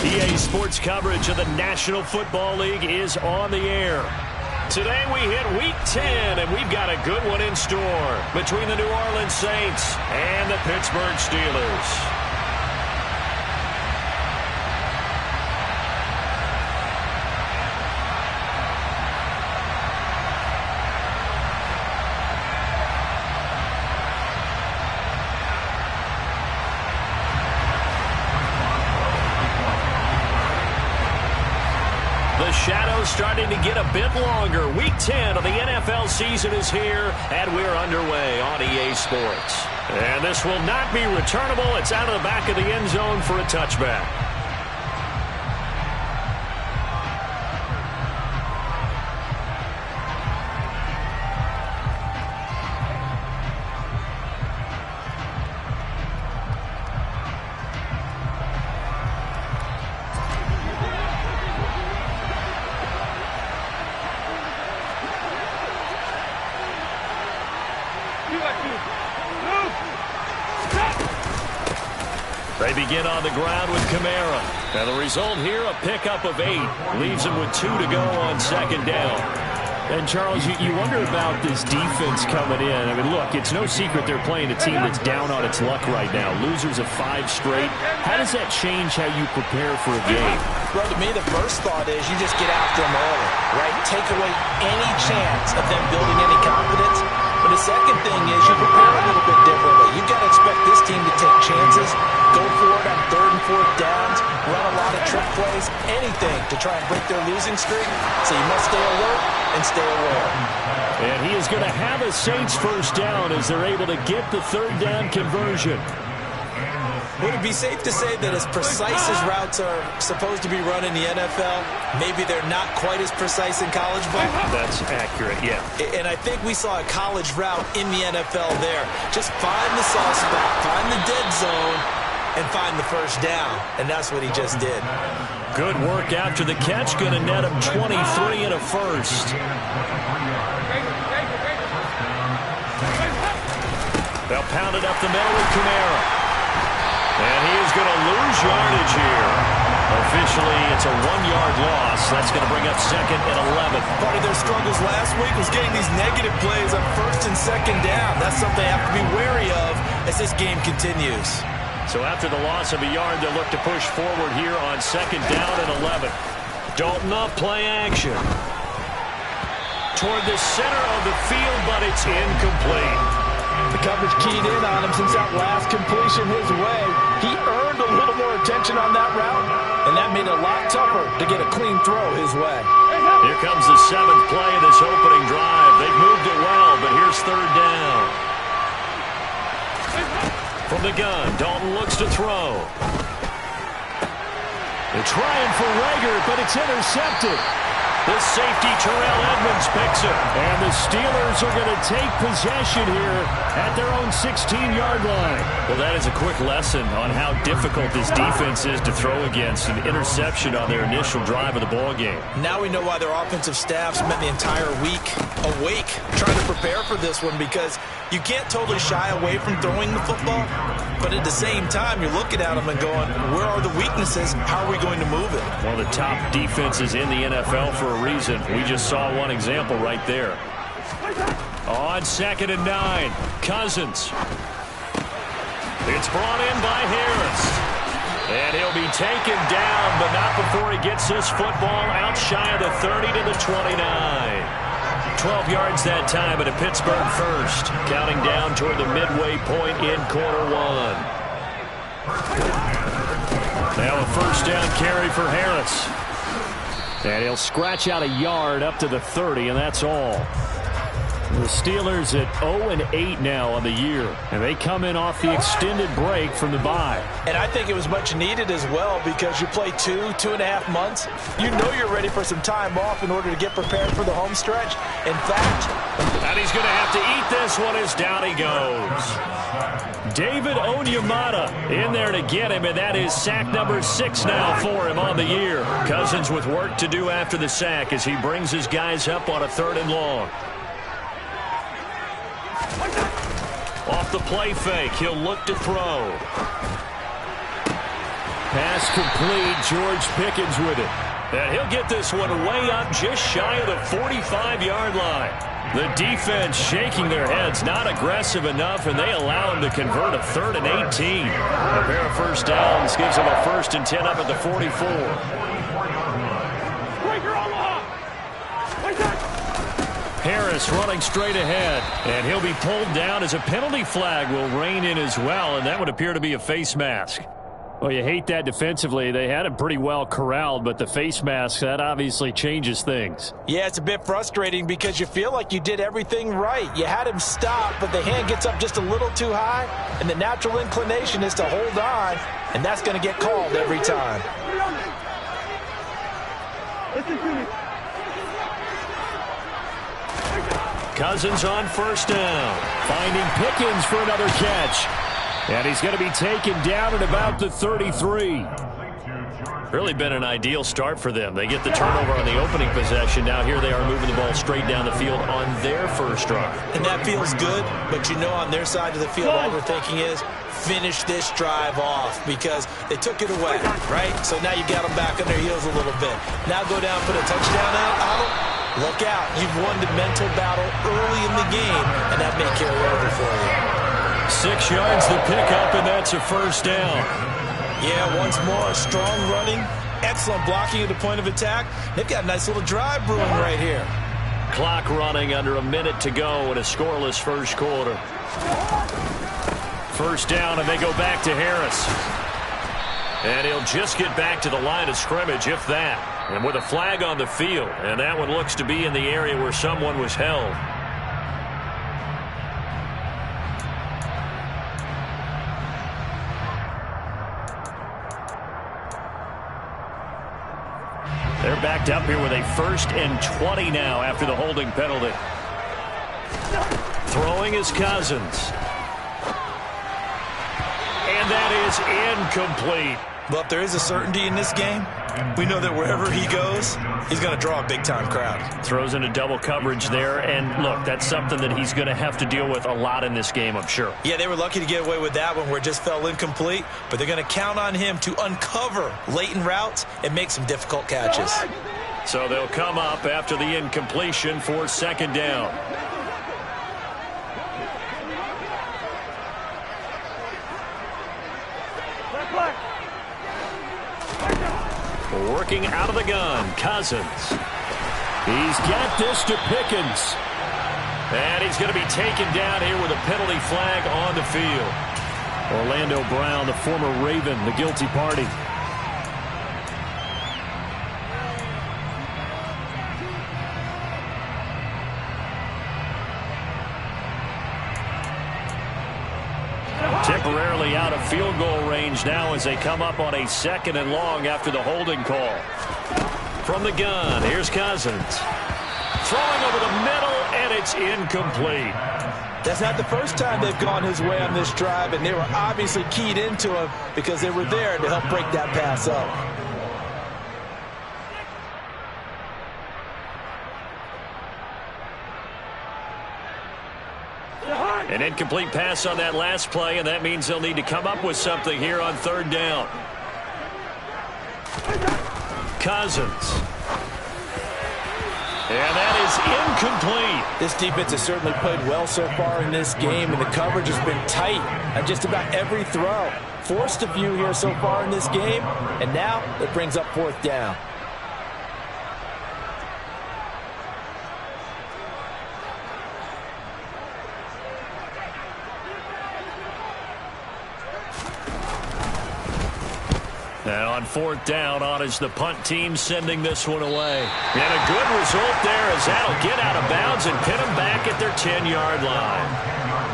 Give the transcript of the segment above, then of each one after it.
EA Sports coverage of the National Football League is on the air. Today we hit Week 10, and we've got a good one in store between the New Orleans Saints and the Pittsburgh Steelers. The shadow's starting to get a bit longer. Week 10 of the NFL season is here, and we're underway on EA Sports. And this will not be returnable. It's out of the back of the end zone for a touchback. They begin on the ground with Kamara. And the result here, a pickup of 8. Leaves him with 2 to go on second down. And, Charles, you wonder about this defense coming in. I mean, look, it's no secret they're playing a team that's down on its luck right now. Losers of 5 straight. How does that change how you prepare for a game? Well, to me, the first thought is you just get after them early, right? Take away any chance of them building any confidence. But the second thing is you prepare a little bit differently. You've got to expect this team to take chances, go for it on 3rd and 4th downs, run a lot of trick plays, anything to try and break their losing streak. So you must stay alert and stay aware. And he is going to have a Saints first down as they're able to get the 3rd down conversion. Would it be safe to say that as precise as routes are supposed to be run in the NFL, maybe they're not quite as precise in college ball? That's accurate, yeah. And I think we saw a college route in the NFL there. Just find the soft spot, find the dead zone, and find the first down. And that's what he just did. Good work after the catch. Going to net him 23 and a first. They'll pound it up the middle with Kamara. And he is going to lose yardage here. Officially, it's a 1-yard loss. That's going to bring up 2nd and 11. Part of their struggles last week was getting these negative plays on 1st and 2nd down. That's something they have to be wary of as this game continues. So after the loss of a yard, they'll look to push forward here on 2nd down and 11. Dalton up, play action. Toward the center of the field, but it's incomplete. The coverage keyed in on him since that last completion his way. He earned a little more attention on that route, and that made it a lot tougher to get a clean throw his way. Here comes the 7th play of this opening drive. They've moved it well, but here's 3rd down. From the gun, Dalton looks to throw. They're trying for Rager, but it's intercepted. The safety, Terrell Edmonds, picks it. And the Steelers are going to take possession here at their own 16-yard line. Well, that is a quick lesson on how difficult this defense is to throw against. An interception on their initial drive of the ballgame. Now we know why their offensive staff spent the entire week awake trying to prepare for this one, because you can't totally shy away from throwing the football, but at the same time, you're looking at them and going, where are the weaknesses? How are we going to move it? One of the top defenses in the NFL for a reason. We just saw one example right there. On 2nd and 9, Cousins. It's brought in by Harris. And he'll be taken down, but not before he gets this football out shy of the 30 to the 29. 12 yards that time, and a Pittsburgh first. Counting down toward the midway point in quarter 1. Now a first down carry for Harris. And he'll scratch out a yard up to the 30, and that's all. The Steelers at 0-8 now on the year, and they come in off the extended break from the bye. And I think it was much needed as well, because you play 2.5 months. You know you're ready for some time off in order to get prepared for the home stretch. In fact, and he's going to have to eat this one as down he goes. David Onyemata in there to get him, and that is sack number 6 now for him on the year. Cousins with work to do after the sack as he brings his guys up on a 3rd and long. Off the play fake, he'll look to throw. Pass complete. George Pickens with it. And he'll get this one way up just shy of the 45-yard line. The defense shaking their heads, not aggressive enough, and they allow him to convert a 3rd and 18. A pair of first downs gives him a 1st and 10 up at the 44. Harris running straight ahead, and he'll be pulled down as a penalty flag will rein in as well, and that would appear to be a face mask. Well, you hate that defensively. They had him pretty well corralled, but the face mask, that obviously changes things. Yeah, it's a bit frustrating because you feel like you did everything right. You had him stop, but the hand gets up just a little too high, and the natural inclination is to hold on, and that's going to get called every time. Cousins on first down, finding Pickens for another catch. And he's going to be taken down at about the 33. Really been an ideal start for them. They get the turnover on the opening possession. Now here they are moving the ball straight down the field on their first drive. And that feels good, but you know on their side of the field all they're thinking is finish this drive off because they took it away, right? So now you got them back on their heels a little bit. Now go down, put a touchdown out. Look out. You've won the mental battle early in the game, and that may carry over for you. 6 yards to pick up, and that's a first down. Yeah, once more, strong running, excellent blocking at the point of attack. They've got a nice little drive brewing right here. Clock running under a minute to go in a scoreless first quarter. First down, and they go back to Harris. And he'll just get back to the line of scrimmage, if that. And with a flag on the field, and that one looks to be in the area where someone was held. They're backed up here with a 1st and 20 now after the holding penalty. Throwing is Cousins. And that is incomplete. Well, if there is a certainty in this game, we know that wherever he goes, he's going to draw a big-time crowd. Throws into double coverage there, and look, that's something that he's going to have to deal with a lot in this game, I'm sure. Yeah, they were lucky to get away with that one where it just fell incomplete, but they're going to count on him to uncover latent routes and make some difficult catches. So they'll come up after the incompletion for 2nd down. Working out of the gun, Cousins. He's got this to Pickens. And he's going to be taken down here with a penalty flag on the field. Orlando Brown, the former Raven, the guilty party. Temporarily out of field goal range now as they come up on a 2nd and long after the holding call. From the gun, here's Cousins. Throwing over the middle, and it's incomplete. That's not the first time they've gone his way on this drive, and they were obviously keyed into him because they were there to help break that pass up. An incomplete pass on that last play, and that means they'll need to come up with something here on 3rd down. Cousins. And that is incomplete. This defense has certainly played well so far in this game, and the coverage has been tight on just about every throw. Forced a few here so far in this game, and now it brings up 4th down. Now on 4th down, on is the punt team sending this one away. And a good result there as that'll get out of bounds and pin them back at their 10-yard line.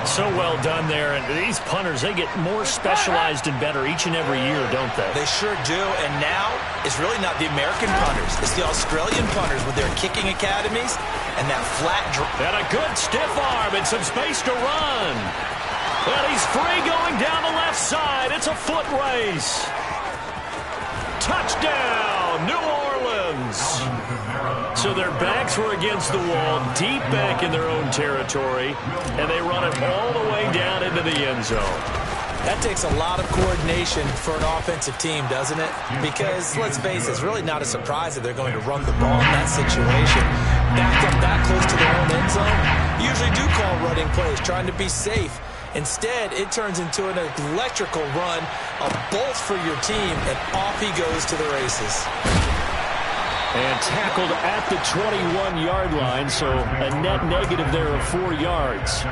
So well done there. And these punters, they get more specialized and better each and every year, don't they? They sure do. And now it's really not the American punters. It's the Australian punters with their kicking academies and that flat drop. And a good stiff arm and some space to run. And he's free going down the left side. It's a foot race. Touchdown, New Orleans. So their backs were against the wall, deep back in their own territory, and they run it all the way down into the end zone. That takes a lot of coordination for an offensive team, doesn't it? Because, let's face it, it's really not a surprise that they're going to run the ball in that situation. Backed up that close to their own end zone, you usually do call running plays, trying to be safe. Instead, it turns into an electrical run, a bolt for your team, and off he goes to the races. And tackled at the 21-yard line, so a net negative there of 4 yards.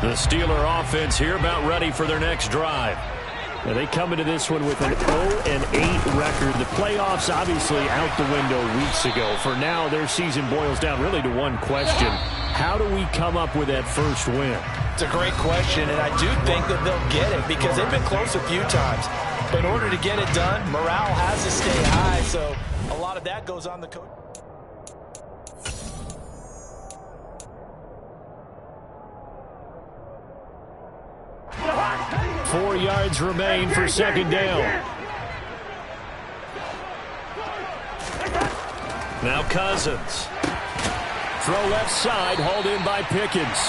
The Steeler offense here about ready for their next drive. Now they come into this one with an 0-8 record. The playoffs obviously out the window weeks ago. For now, their season boils down really to one question. How do we come up with that first win? It's a great question, and I do think that they'll get it because they've been close a few times. But in order to get it done, morale has to stay high, so a lot of that goes on the coach. 4 yards remain for second down. Now Cousins. Throw left side, hauled in by Pickens.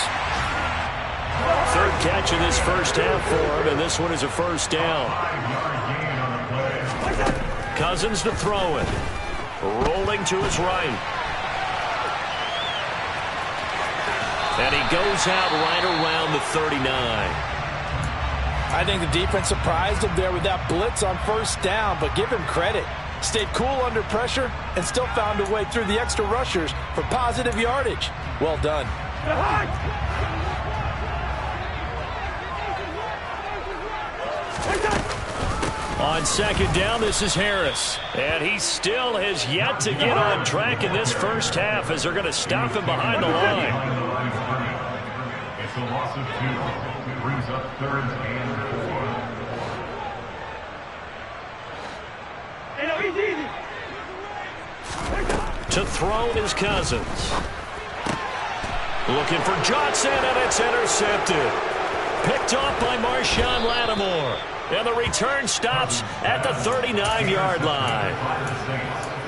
Third catch of this first half for him, and this one is a first down. Cousins to throw it. Rolling to his right. And he goes out right around the 39. I think the defense surprised him there with that blitz on first down, but give him credit. Stayed cool under pressure and still found a way through the extra rushers for positive yardage. Well done. On second down, this is Harris. And he still has yet to get on track in this first half as they're going to stop him behind the line. It's a loss of 2. Brings up 3rd and 4. To throw is Cousins. Looking for Johnson, and it's intercepted. Picked off by Marshawn Lattimore. And the return stops at the 39-yard line.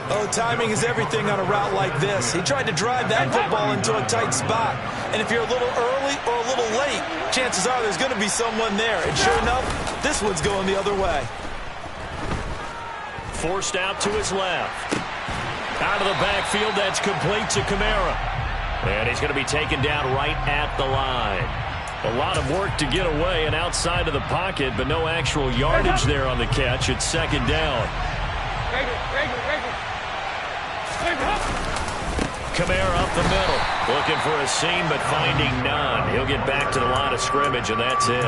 Oh, timing is everything on a route like this. He tried to drive that football into a tight spot. And if you're a little early or a little late, chances are there's going to be someone there. And sure enough, this one's going the other way. Forced out to his left. Out of the backfield, that's complete to Kamara. And he's going to be taken down right at the line. A lot of work to get away and outside of the pocket, but no actual yardage there on the catch. It's second down. Kamara up the middle, looking for a seam, but finding none. He'll get back to the line of scrimmage, and that's it.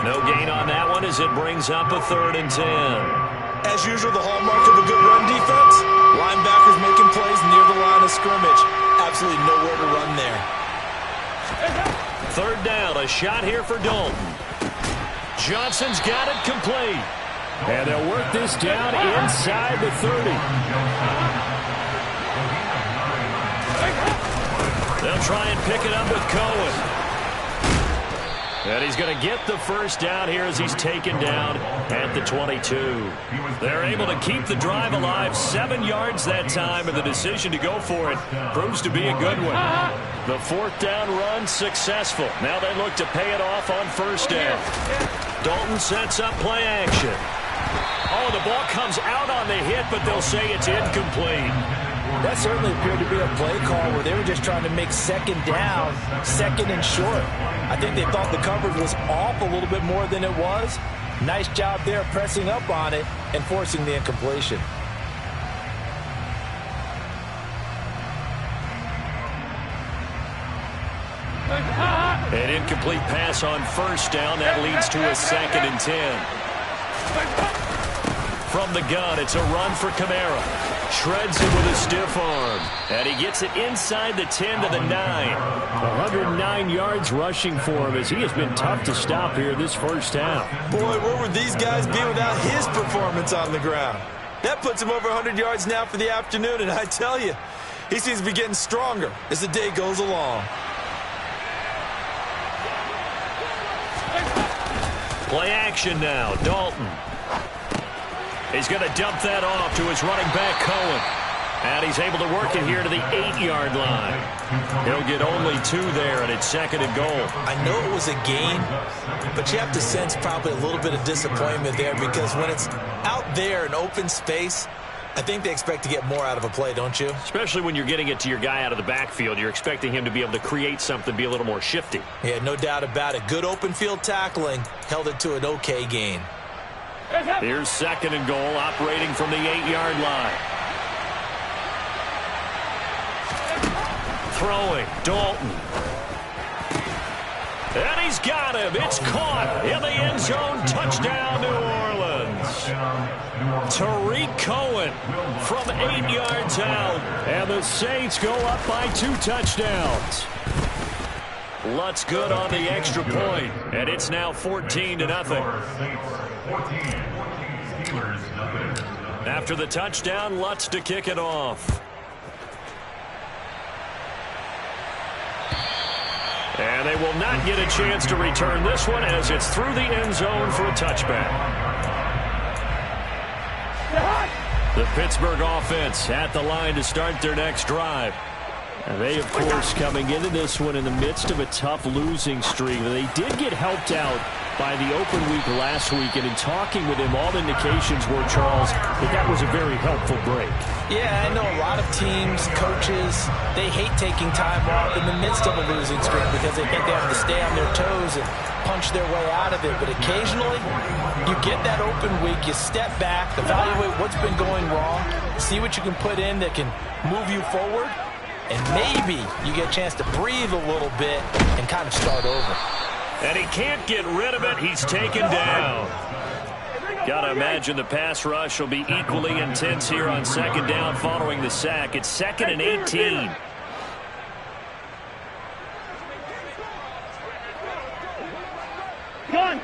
No gain on that one as it brings up a 3rd and 10. As usual, the hallmark of a good run defense, linebackers making plays near the line of scrimmage. Absolutely nowhere to run there. 3rd down, a shot here for Dalton. Johnson's got it complete. And they'll work this down inside the 30. They'll try and pick it up with Cohen. And he's going to get the first down here as he's taken down at the 22. They're able to keep the drive alive. 7 yards that time, and the decision to go for it proves to be a good one. The 4th down run successful. Now they look to pay it off on first down. Dalton sets up play action. Oh, the ball comes out on the hit, but they'll say it's incomplete. That certainly appeared to be a play call where they were just trying to make second down, second and short. I think they thought the coverage was off a little bit more than it was. Nice job there pressing up on it and forcing the incompletion. An incomplete pass on first down. That leads to a 2nd and 10. From the gun, it's a run for Kamara. Shreds it with a stiff arm. And he gets it inside the 10 to the 9. 109 yards rushing for him as he has been tough to stop here this first half. Boy, where would these guys be without his performance on the ground? That puts him over 100 yards now for the afternoon, and I tell you, he seems to be getting stronger as the day goes along. Play action now, Dalton. He's going to dump that off to his running back, Cohen. And he's able to work it here to the 8-yard line. He'll get only 2 there, and it's 2nd and goal. I know it was a gain, but you have to sense probably a little bit of disappointment there because when it's out there in open space, I think they expect to get more out of a play, don't you? Especially when you're getting it to your guy out of the backfield. You're expecting him to be able to create something, be a little more shifty. Yeah, no doubt about it. Good open field tackling held it to an okay gain. Here's 2nd and goal, operating from the 8-yard line. Throwing, Dalton. And he's got him. It's caught in the end zone. Touchdown, New Orleans. Tariq Cohen from 8 yards out. And the Saints go up by 2 touchdowns. Lutz good on the extra point. And it's now 14-0. After the touchdown, Lutz to kick it off. And they will not get a chance to return this one as it's through the end zone for a touchback. The Pittsburgh offense at the line to start their next drive. And they, of course, coming into this one in the midst of a tough losing streak. They did get helped out by the open week last week, and in talking with him, all indications were, Charles, that was a very helpful break. Yeah, I know a lot of teams, coaches, they hate taking time off in the midst of a losing streak because they think they have to stay on their toes and punch their way out of it. But occasionally, you get that open week, you step back, evaluate what's been going wrong, see what you can put in that can move you forward, and maybe you get a chance to breathe a little bit and kind of start over. And he can't get rid of it. He's taken down. Got to imagine the pass rush will be equally intense here on 2nd down following the sack. It's 2nd and 18. Gun.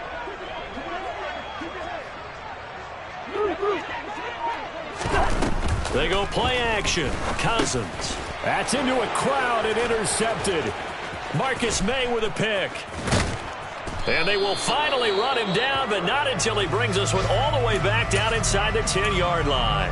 They go play action. Cousins. That's into a crowd and intercepted. Marcus May with a pick. And they will finally run him down, but not until he brings us one all the way back down inside the 10-yard line.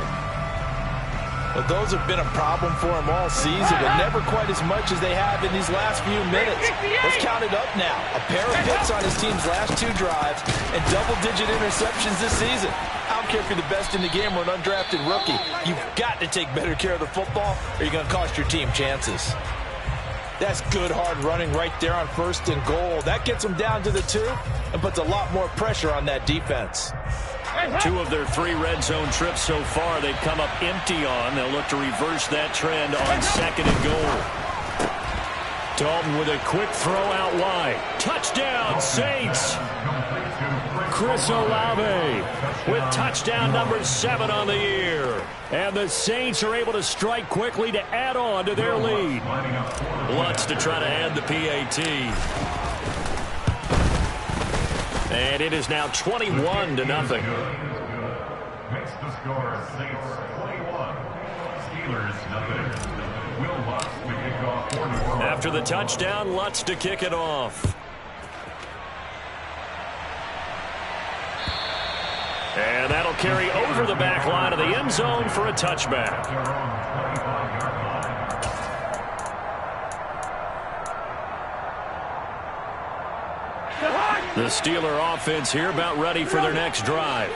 Well, those have been a problem for him all season, but never quite as much as they have in these last few minutes. Let's count it up now. A pair of picks on his team's last 2 drives and double-digit interceptions this season. I don't care if you're the best in the game or an undrafted rookie. You've got to take better care of the football or you're going to cost your team chances. That's good hard running right there on 1st and goal. That gets them down to the 2 and puts a lot more pressure on that defense. 2 of their 3 red zone trips so far they've come up empty on. They'll look to reverse that trend on 2nd and goal. Dalton with a quick throw out wide. Touchdown, Saints! Chris Olave with touchdown number 7 on the year. And the Saints are able to strike quickly to add on to their lead. Lutz to try to add the PAT. And it is now 21-0. Makes the score Saints 21, Steelers nothing. Will Lutz to kick off for New Orleans. After the touchdown, Lutz to kick it off. And that'll carry over the back line of the end zone for a touchback. The Steeler offense here about ready for their next drive.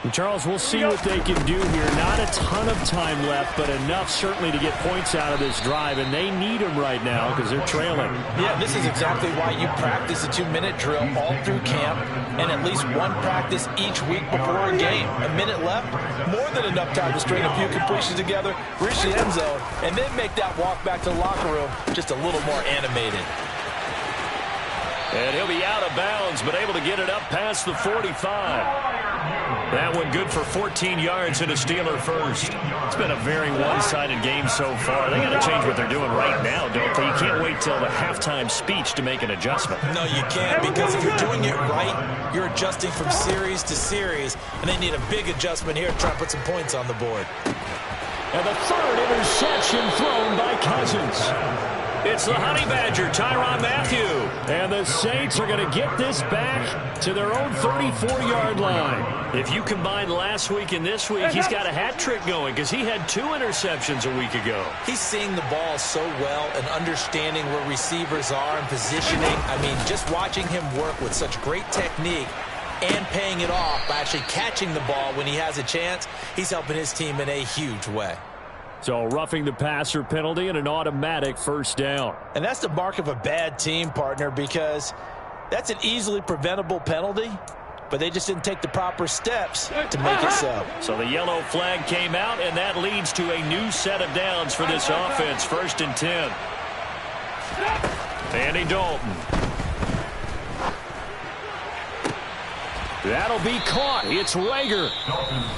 And Charles, we'll see what they can do here. Not a ton of time left, but enough certainly to get points out of this drive, and they need them right now because they're trailing. Yeah, this is exactly why you practice a 2-minute drill all through camp and at least one practice each week before a game. A minute left, more than enough time to string a few completions together, reach the end zone, and then make that walk back to the locker room just a little more animated. And he'll be out of bounds, but able to get it up past the 45. That one good for 14 yards and a Steeler first. It's been a very one-sided game so far. They got to change what they're doing right now, don't they? You can't wait till the halftime speech to make an adjustment. No, you can't, because if you're doing it right, you're adjusting from series to series, and they need a big adjustment here to try to put some points on the board. And the 3rd interception thrown by Cousins. It's the Honey Badger, Tyrann Mathieu. And the Saints are going to get this back to their own 34-yard line. If you combine last week and this week, he's got a hat trick going because he had 2 interceptions a week ago. He's seeing the ball so well and understanding where receivers are and positioning. I mean, just watching him work with such great technique and paying it off by actually catching the ball when he has a chance, he's helping his team in a huge way. So roughing the passer penalty and an automatic first down. And that's the mark of a bad team, partner, because that's an easily preventable penalty, but they just didn't take the proper steps to make it so. So the yellow flag came out, and that leads to a new set of downs for this offense. 1st and 10. Andy Dalton. That'll be caught. It's Rager.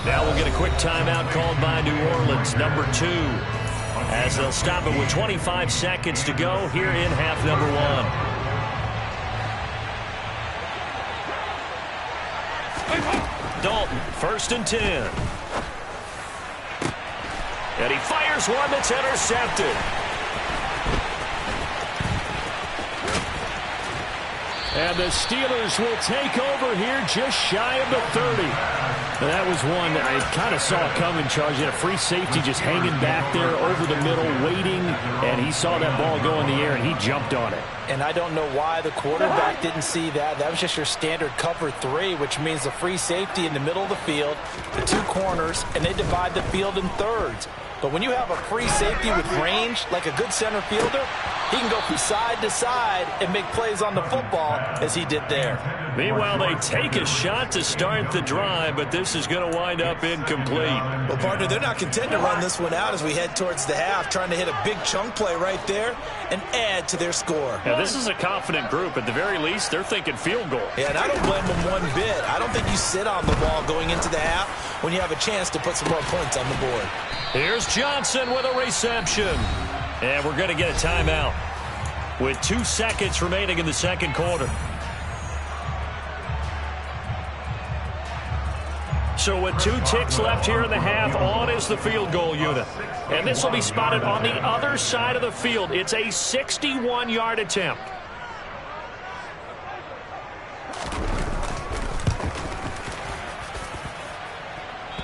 Now we'll get a quick timeout called by New Orleans, number 2, as they'll stop it with 25 seconds to go here in half number 1. Dalton, 1st and 10. And he fires one that's intercepted. And the Steelers will take over here just shy of the 30. And that was one I kind of saw coming, Charles. You had a free safety just hanging back there over the middle, waiting, and he saw that ball go in the air, and he jumped on it. And I don't know why the quarterback didn't see that. That was just your standard cover 3, which means the free safety in the middle of the field, the 2 corners, and they divide the field in thirds. But when you have a free safety with range, like a good center fielder, he can go from side to side and make plays on the football as he did there. Meanwhile, they take a shot to start the drive, but this is going to wind up incomplete. Well, partner, they're not content to run this one out as we head towards the half, trying to hit a big chunk play right there and add to their score. Now, this is a confident group. At the very least, they're thinking field goal. Yeah, and I don't blame them one bit. I don't think you sit on the ball going into the half when you have a chance to put some more points on the board. Here's Johnson with a reception. And we're going to get a timeout with 2 seconds remaining in the second quarter. So with 2 ticks left here in the half, on is the field goal unit. And this will be spotted on the other side of the field. It's a 61-yard attempt.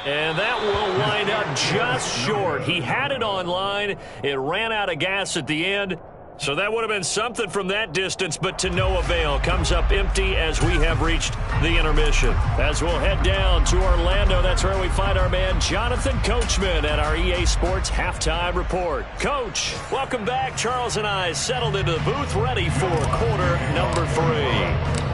And that will wind up just short. He had it on line. It ran out of gas at the end. So that would have been something from that distance, but to no avail. Comes up empty as we have reached the intermission. As we'll head down to Orlando, that's where we find our man Jonathan Coachman at our EA Sports Halftime Report. Coach, welcome back. Charles and I settled into the booth, ready for quarter number 3.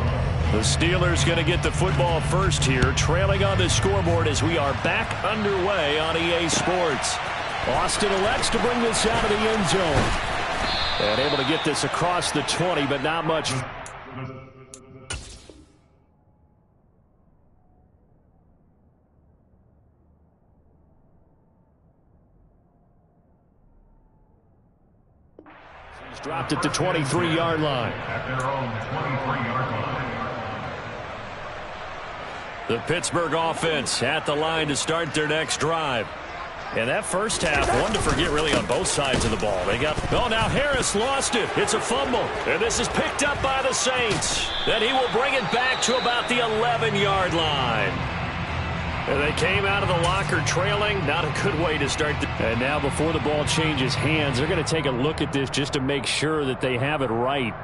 The Steelers going to get the football first here, trailing on the scoreboard as we are back underway on EA Sports. Austin elects to bring this out of the end zone. And able to get this across the 20, but not much. He's dropped at the 23-yard line. At their own 23-yard line. The Pittsburgh offense at the line to start their next drive. And that first half, one to forget really on both sides of the ball. They got, oh, now Harris lost it. It's a fumble. And this is picked up by the Saints. Then he will bring it back to about the 11-yard line. And they came out of the locker trailing. Not a good way to start. And now before the ball changes hands, they're going to take a look at this just to make sure that they have it right.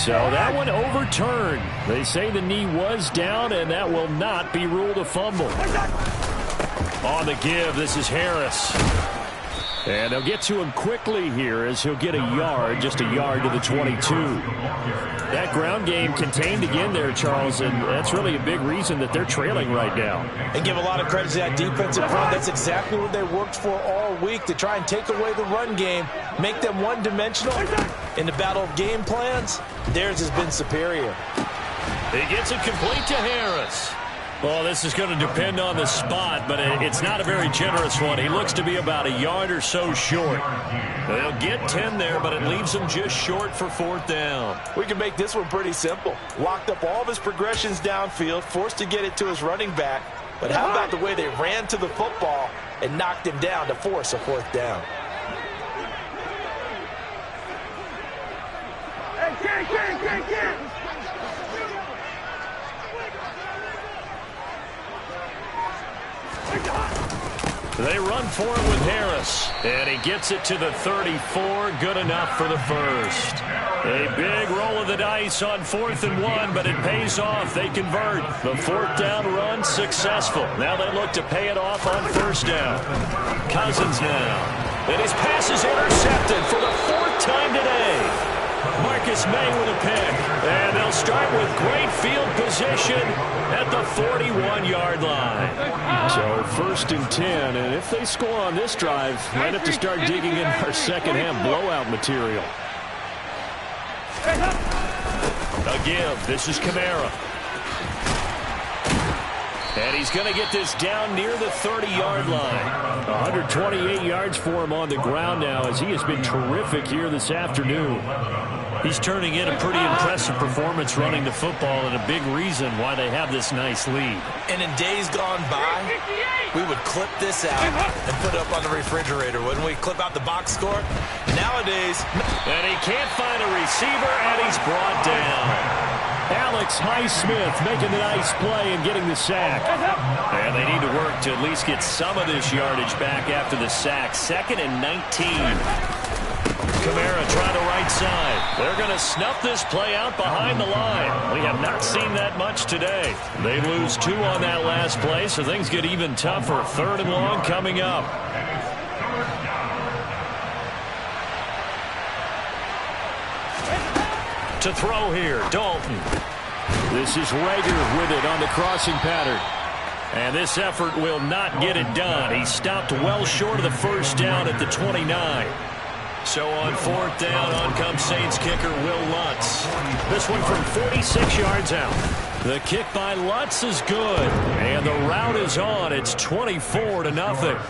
So that one overturned. They say the knee was down, and that will not be ruled a fumble. On the give, this is Harris. And they'll get to him quickly here as he'll get a yard, just a yard to the 22. That ground game contained again there, Charles, and that's really a big reason that they're trailing right now. And give a lot of credit to that defensive front. That's exactly what they worked for all week, to try and take away the run game, make them one-dimensional. In the battle of game plans, theirs has been superior. He gets it complete to Harris. Well, this is going to depend on the spot, but it's not a very generous one. He looks to be about a yard or so short. They'll get 10 there, but it leaves him just short for 4th down. We can make this one pretty simple. Locked up all of his progressions downfield, forced to get it to his running back. But how about the way they ran to the football and knocked him down to force a 4th down? They run for it with Harris, and he gets it to the 34. Good enough for the first. A big roll of the dice on 4th and 1, but it pays off. They convert. The 4th down run successful. Now they look to pay it off on 1st down. Cousins now. And his pass is intercepted for the 4th time today. Marcus May with a pick. And they'll start with great field position at the 41-yard line. So 1st and 10, and if they score on this drive, might have to start digging in our second-half blowout material. A give. This is Kamara. And he's going to get this down near the 30-yard line. 128 yards for him on the ground now, as he has been terrific here this afternoon. He's turning in a pretty impressive performance running the football, and a big reason why they have this nice lead. And in days gone by, we would clip this out and put it up on the refrigerator, wouldn't we? Clip out the box score. Nowadays, and he can't find a receiver, and he's brought down. Alex Highsmith making the nice play and getting the sack. And they need to work to at least get some of this yardage back after the sack. 2nd and 19. Kamara trying the right side. They're going to snuff this play out behind the line. We have not seen that much today. They lose 2 on that last play, so things get even tougher. 3rd and long coming up. To throw here, Dalton. This is Rager with it on the crossing pattern. And this effort will not get it done. He stopped well short of the 1st down at the 29. So on 4th down, on comes Saints kicker Will Lutz. This one from 46 yards out. The kick by Lutz is good. And the route is on. It's 24-0.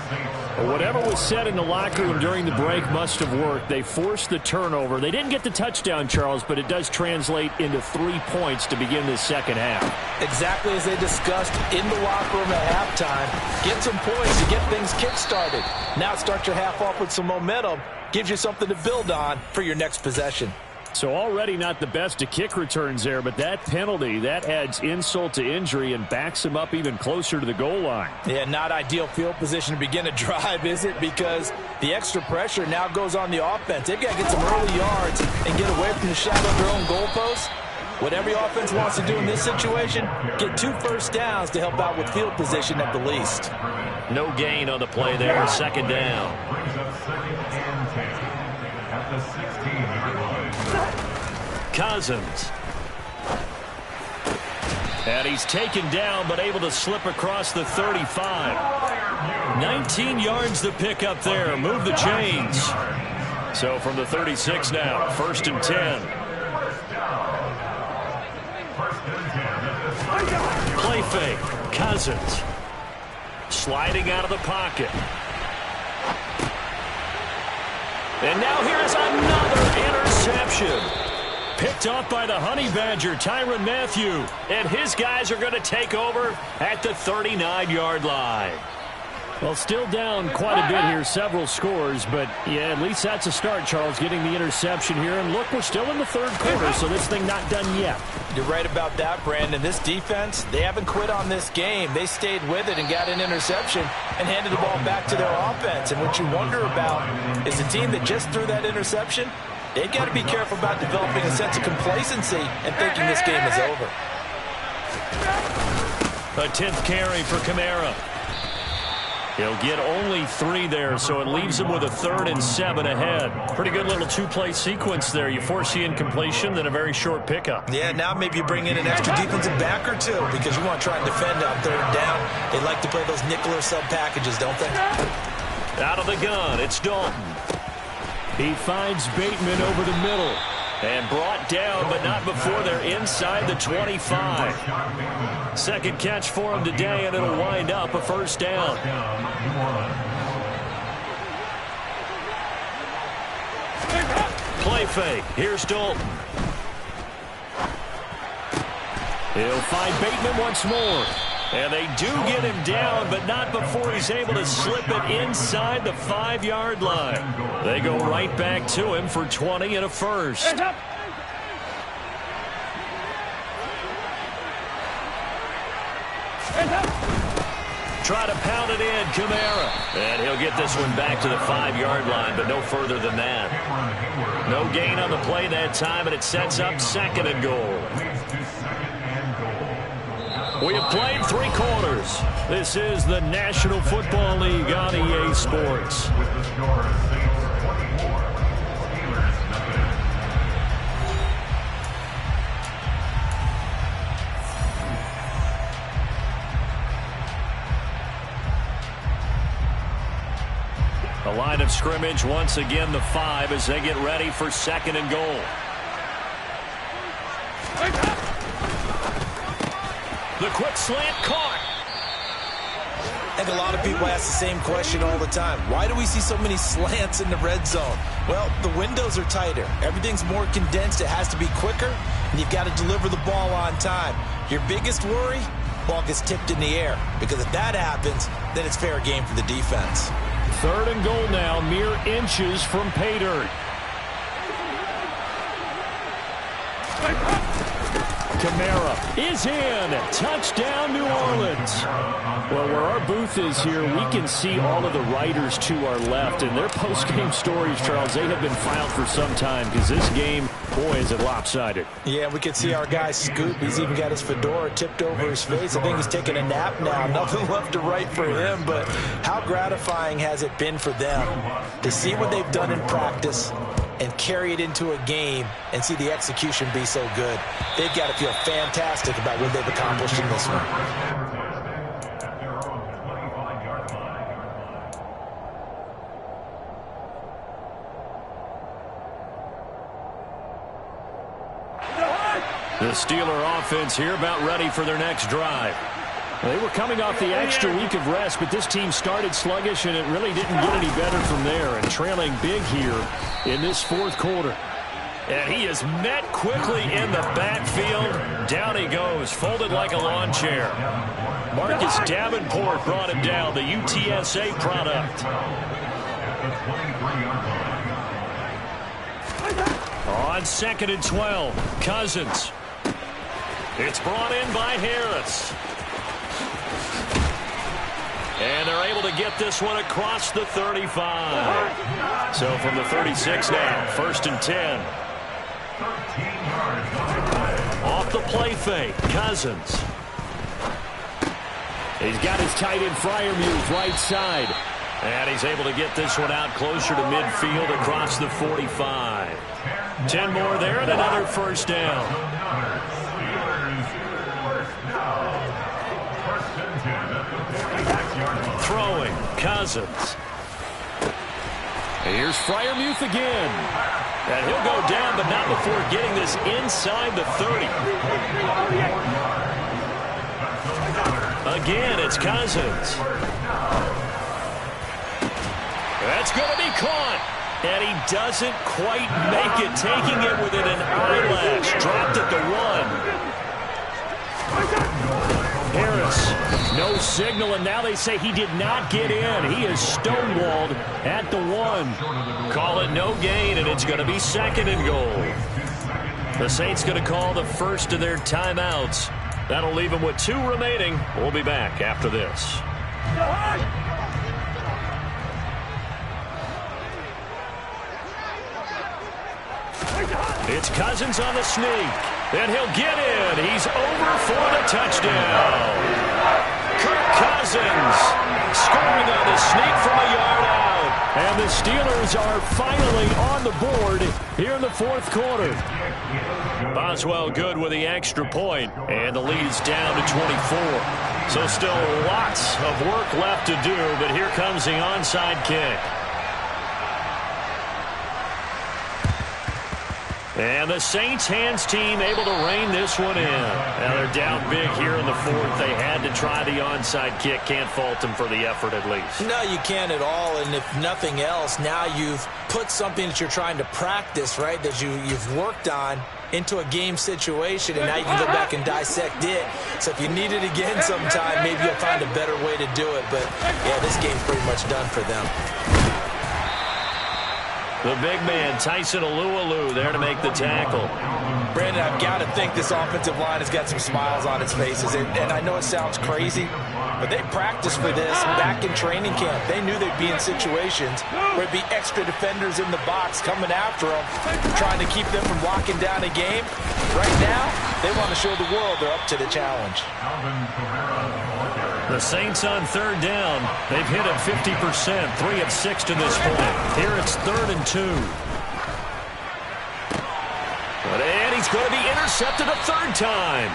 Well, whatever was said in the locker room during the break must have worked. They forced the turnover. They didn't get the touchdown, Charles, but it does translate into 3 points to begin the second half. Exactly as they discussed in the locker room at halftime. Get some points to get things kick-started. Now start your half off with some momentum. Gives you something to build on for your next possession. So already not the best of kick returns there, but that penalty, that adds insult to injury and backs him up even closer to the goal line. Yeah, not ideal field position to begin a drive, is it? Because the extra pressure now goes on the offense. They've got to get some early yards and get away from the shadow of their own goalposts. What every offense wants to do in this situation, get 2 first downs to help out with field position at the least. No gain on the play there, 2nd down. Brings up 2nd and 10 at the 16-yard line. Cousins. And he's taken down, but able to slip across the 35. 19 yards the pick up there. Move the chains. So from the 36 now, 1st and 10. Play fake. Cousins. Sliding out of the pocket. And now here's another interception. Picked off by the Honey Badger, Tyrann Mathieu. And his guys are going to take over at the 39-yard line. Well, still down quite a bit here, several scores, but yeah, at least that's a start, Charles, getting the interception here. And look, we're still in the 3rd quarter, so this thing not done yet. You're right about that, Brandon. This defense, they haven't quit on this game. They stayed with it and got an interception and handed the ball back to their offense. And what you wonder about is the team that just threw that interception, they've got to be careful about developing a sense of complacency and thinking this game is over. A 10th carry for Kamara. He'll get only 3 there, so it leaves him with a 3rd and 7 ahead. Pretty good little 2-play sequence there. You force the incompletion, then a very short pickup. Yeah, now maybe you bring in an extra defensive back or 2 because you want to try and defend on 3rd down. They like to play those nickel or sub packages, don't they? Out of the gun, it's Dalton. He finds Bateman over the middle. And brought down, but not before they're inside the 25. Second catch for him today, and it'll wind up a first down. Play fake. Here's Dalton. He'll find Bateman once more. And they do get him down, but not before he's able to slip it inside the 5-yard line. They go right back to him for 20 and a first. Try to pound it in, Kamara. And he'll get this one back to the 5-yard line, but no further than that. No gain on the play that time, and it sets up second and goal. We have played 3 quarters. This is the National Football League on EA Sports. The line of scrimmage once again the 5 as they get ready for second and goal. The quick slant caught. I think a lot of people ask the same question all the time. Why do we see so many slants in the red zone? Well, the windows are tighter. Everything's more condensed. It has to be quicker, and you've got to deliver the ball on time. Your biggest worry? Ball gets tipped in the air. Because if that happens, then it's fair game for the defense. Third and goal now, mere inches from pay dirt. Kamara is in. Touchdown, New Orleans. Well, where our booth is here, we can see all of the writers to our left. And their post-game stories, Charles, they have been filed for some time because this game, boy, is it lopsided. Yeah, we can see our guy Scoop. He's even got his fedora tipped over his face. I think he's taking a nap now. Nothing left to write for him, but how gratifying has it been for them to see what they've done in practice and carry it into a game and see the execution be so good. They've got to feel fantastic about what they've accomplished in this one. The Steeler offense here about ready for their next drive. They were coming off the extra week of rest, but this team started sluggish, and it really didn't get any better from there. And trailing big here in this fourth quarter. And he is met quickly in the backfield. Down he goes, folded like a lawn chair. Marcus Davenport brought him down, the UTSA product. On second and 12, Cousins. It's brought in by Harris. And they're able to get this one across the 35. So from the 36 now, first and 10. Off the play fake, Cousins. He's got his tight end Freiermuth right side. And he's able to get this one out closer to midfield across the 45. 10 more there and another first down. Throwing, Cousins. Here's Freiermuth again. And he'll go down, but not before getting this inside the 30. Again, it's Cousins. That's going to be caught. And he doesn't quite make it, taking it within an eyelash. Dropped at the 1. Harris, no signal, and now they say he did not get in. He is stonewalled at the 1. Call it no gain, and it's going to be second and goal. The Saints going to call the first of their timeouts. That'll leave them with 2 remaining. We'll be back after this. It's Cousins on the sneak. And he'll get in. He's over for the touchdown. Kirk Cousins scoring on the sneak from a yard out. And the Steelers are finally on the board here in the fourth quarter. Boswell good with the extra point, and the lead is down to 24. So still lots of work left to do, but here comes the onside kick. And the Saints hands team able to rein this one in. Now they're down big here in the fourth. They had to try the onside kick. Can't fault them for the effort at least. No, you can't at all. And if nothing else, now you've put something that you're trying to practice, right, that you've worked on into a game situation, and now you can go back and dissect it. So if you need it again sometime, maybe you'll find a better way to do it. But, yeah, this game's pretty much done for them. The big man, Tyson Alualu, there to make the tackle. Brandon, I've got to think this offensive line has got some smiles on its faces. And I know it sounds crazy, but they practiced for this back in training camp. They knew they'd be in situations where it'd be extra defenders in the box coming after them, trying to keep them from locking down a game. Right now, they want to show the world they're up to the challenge. The Saints on third down. They've hit it 50%, 3 of 6 to this point. Here it's 3rd and 2. And he's going to be intercepted a third time.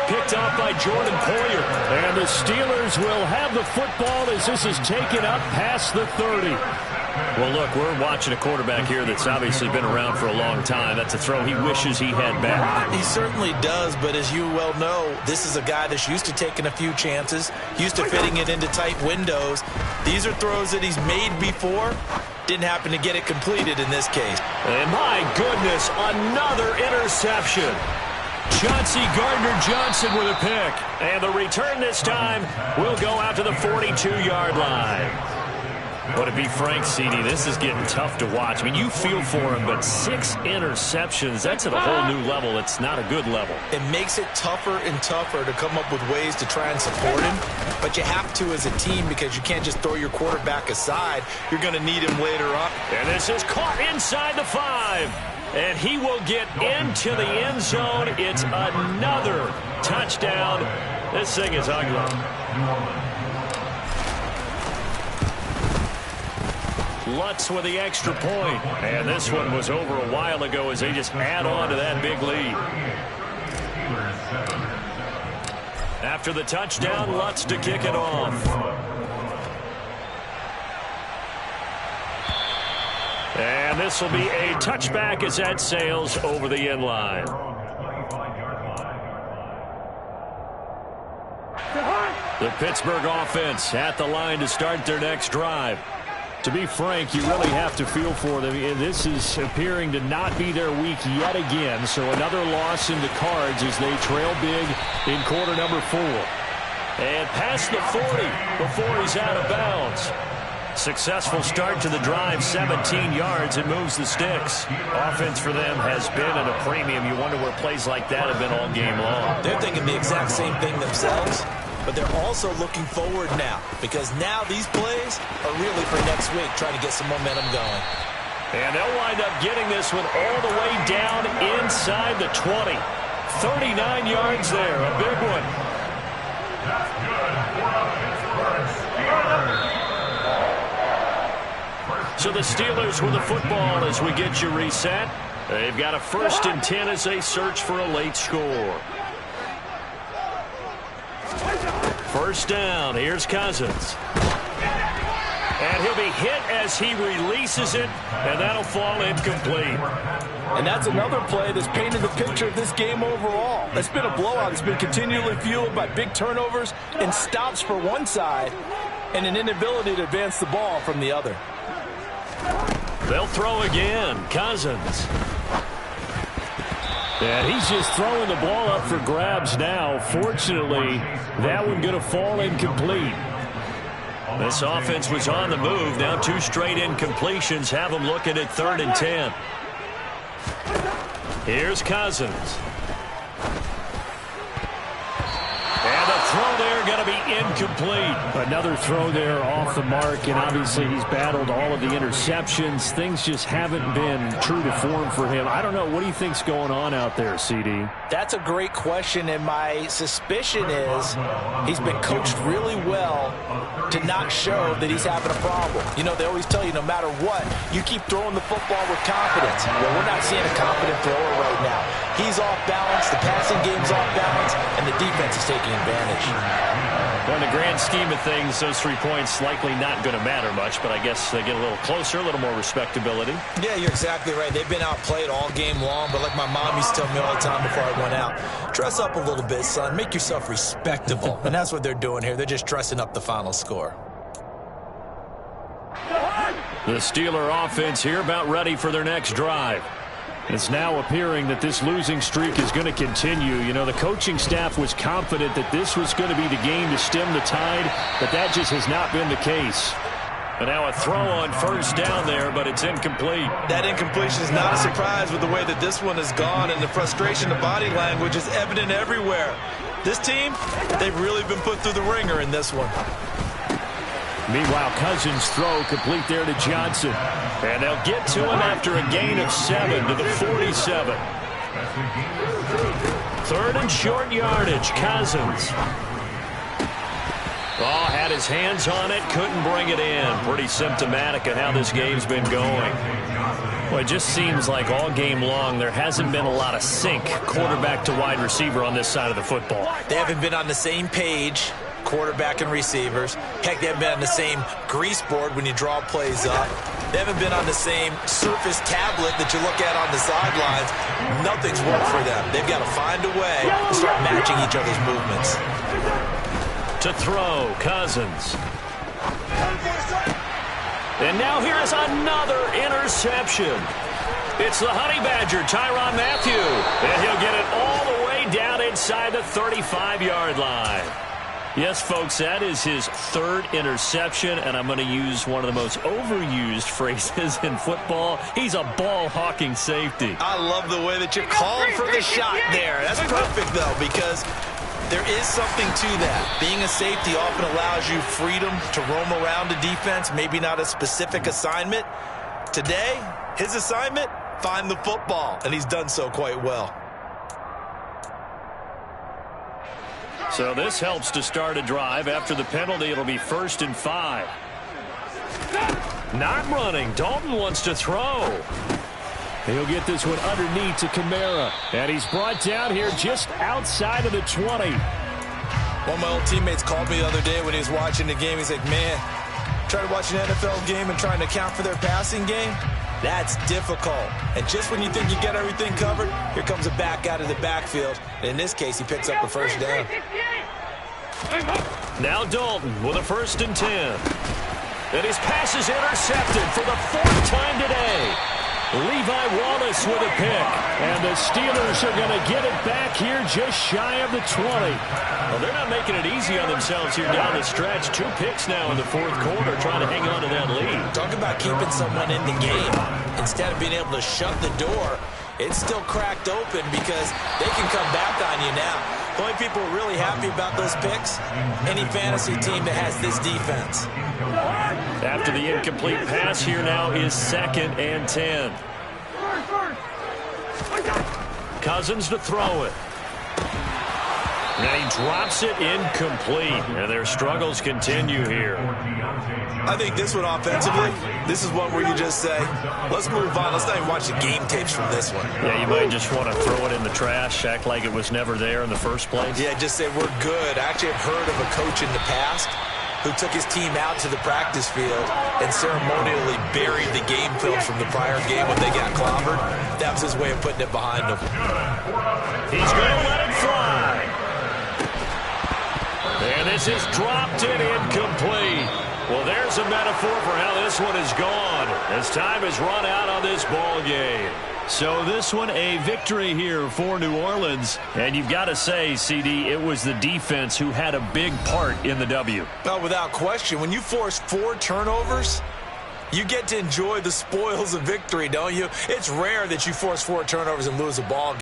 Picked off by Jordan Poyer. And the Steelers will have the football as this is taken up past the 30. Well, look, we're watching a quarterback here that's obviously been around for a long time. That's a throw he wishes he had back. He certainly does, but as you well know, this is a guy that's used to taking a few chances, used to fitting it into tight windows. These are throws that he's made before. Didn't happen to get it completed in this case. And my goodness, another interception. Chauncey Gardner-Johnson with a pick. And the return this time will go out to the 42-yard line. But to be frank, CD, this is getting tough to watch. I mean, you feel for him, but 6 interceptions, that's at a whole new level. It's not a good level. It makes it tougher and tougher to come up with ways to try and support him. But you have to as a team because you can't just throw your quarterback aside. You're going to need him later on. And this is caught inside the 5. And he will get into the end zone. It's another touchdown. This thing is ugly. Lutz with the extra point. And this one was over a while ago as they just add on to that big lead. After the touchdown, Lutz to kick it off. And this will be a touchback as that sails over the end line. The Pittsburgh offense at the line to start their next drive. To be frank, you really have to feel for them. This is appearing to not be their week yet again. So another loss in the cards as they trail big in quarter number 4. And past the 40 before he's out of bounds. Successful start to the drive, 17 yards, and moves the sticks. Offense for them has been at a premium. You wonder where plays like that have been all game long. They're thinking the exact same thing themselves. But they're also looking forward now because now these plays are really for next week, trying to get some momentum going. And they'll wind up getting this one all the way down inside the 20. 39 yards there, a big one. That's good for So the Steelers with the football as we get you reset. They've got a 1st and 10 as they search for a late score. First down, here's Cousins. And he'll be hit as he releases it, and that'll fall incomplete. And that's another play that's painted the picture of this game overall. It's been a blowout. It's been continually fueled by big turnovers and stops for one side and an inability to advance the ball from the other. They'll throw again. Cousins. And he's just throwing the ball up for grabs now. Fortunately, that one going to fall incomplete. This offense was on the move. Now 2 straight incompletions have them looking at 3rd and 10. Here's Cousins. And the throw there going to be incomplete. Another throw there off the mark, and obviously he's battled all of the interceptions. Things just haven't been true to form for him. I don't know. What do you think's going on out there, CD? That's a great question, and my suspicion is he's been coached really well to not show that he's having a problem. You know, they always tell you no matter what, you keep throwing the football with confidence. Well, we're not seeing a confident thrower right now. He's off balance, the passing game's off balance, and the defense is taking advantage. Well, in the grand scheme of things, those 3 points likely not going to matter much, but I guess they get a little closer, a little more respectability. Yeah, you're exactly right. They've been outplayed all game long, but like my mom used to tell me all the time before I went out, dress up a little bit, son. Make yourself respectable. And that's what they're doing here. They're just dressing up the final score. The Steeler offense here about ready for their next drive. It's now appearing that this losing streak is going to continue. You know, the coaching staff was confident that this was going to be the game to stem the tide, but that just has not been the case. And now a throw on first down there, but it's incomplete. That incompletion is not a surprise with the way that this one has gone, and the frustration, the body language is evident everywhere. This team, they've really been put through the ringer in this one. Meanwhile, Cousins' throw complete there to Johnson. And they'll get to him after a gain of 7 to the 47. 3rd and short yardage, Cousins. Oh, had his hands on it, couldn't bring it in. Pretty symptomatic of how this game's been going. Well, it just seems like all game long there hasn't been a lot of sync quarterback to wide receiver on this side of the football. They haven't been on the same page, quarterback and receivers. Heck, they haven't been on the same grease board when you draw plays up. They haven't been on the same surface tablet that you look at on the sidelines. Nothing's worked for them. They've got to find a way to start matching each other's movements. To throw, Cousins. And now here is another interception. It's the Honey Badger, Tyrann Mathieu. And he'll get it all the way down inside the 35-yard line. Yes, folks, that is his 3rd interception, and I'm going to use one of the most overused phrases in football. He's a ball-hawking safety. I love the way that you're calling for the shot there. That's perfect, though, because there is something to that. Being a safety often allows you freedom to roam around the defense, maybe not a specific assignment. Today, his assignment, find the football, and he's done so quite well. So this helps to start a drive. After the penalty, it'll be 1st and 5. Not running. Dalton wants to throw. He'll get this one underneath to Kamara. And he's brought down here just outside of the 20. One of my old teammates called me the other day when he was watching the game. He's like, man, try to watch an NFL game and trying to account for their passing game. That's difficult. And just when you think you get everything covered, here comes a back out of the backfield. And in this case, he picks up the first down. Now Dalton with a 1st and 10. And his pass is intercepted for the 4th time today. Levi Wallace with a pick. And the Steelers are going to get it back here just shy of the 20. Well, they're not making it easy on themselves here down the stretch. 2 picks now in the 4th quarter, trying to hang on to that lead. Talk about keeping someone in the game. Instead of being able to shut the door, it's still cracked open because they can come back on you now. The only people really happy about those picks, any fantasy team that has this defense. After the incomplete pass, here now is 2nd and 10. Cousins to throw it. And he drops it incomplete. And their struggles continue here. I think this one offensively, this is one where you just say, let's move on. Let's not even watch the game tapes from this one. Yeah, you might just want to throw it in the trash, act like it was never there in the first place. Yeah, just say we're good. I actually have heard of a coach in the past who took his team out to the practice field and ceremonially buried the game film from the prior game when they got clobbered. That was his way of putting it behind him. He's going to let it fly. And this is dropped in incomplete. Well, there's a metaphor for how this one is gone as time has run out on this ball game. So this one a victory here for New Orleans. And you've got to say, CD, it was the defense who had a big part in the W. Well, without question, when you force 4 turnovers, you get to enjoy the spoils of victory, don't you? It's rare that you force 4 turnovers and lose a ball game.